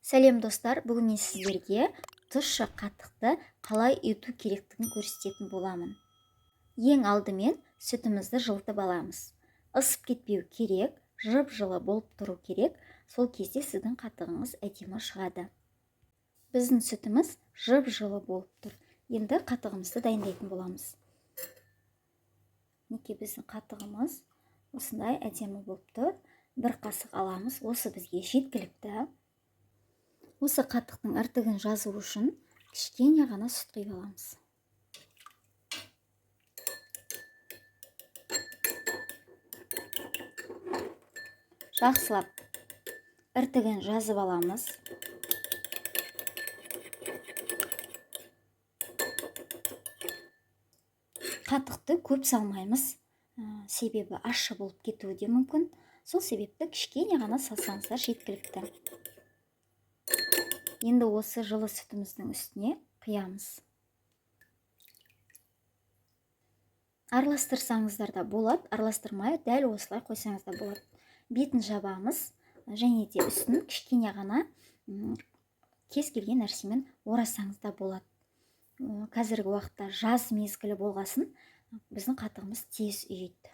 Сәлем достар, бүгін мен сіздерге тұщы қаттықты қалай үйту керектігін көрсететін боламын. Ең алдымен сүтімізді жылытып аламыз. Ысып кетпеу керек, жып-жылы болып тұру керек, сол кезде сіздің қаттығыңыз әдемі шығады. Біздің сүтіміз жып-жылы болып тұр. Енді қаттығымызды дайындайтын боламыз. Неке біздің қаттығымыз осындай әдемі болып тұр. Бір қасық аламыз, осы бізге жеткілікті. Осы қаттықтың іртігін жазу үшін кішкене ғана сүт құйып аламыз. Жақсылап іртігін жазып аламыз. Қаттықты көп салмаймыз, себебі ащы болып кетуі де мүмкін. Сол себепті кішкене ғана салсаңыздар жеткілікті. Енді осы жылы сүтіміздің үстіне құямыз. Араластырсаңыздар да болады, араластырмай дәл осылай қойсаңыз да болады. Бетін жабамыз және де үстін кішкене ғана кез келген нәрсемен орасаңыз да болады. Қазіргі уақытта жаз мезгілі болғасын, біздің қаттығымыз тез үйиді.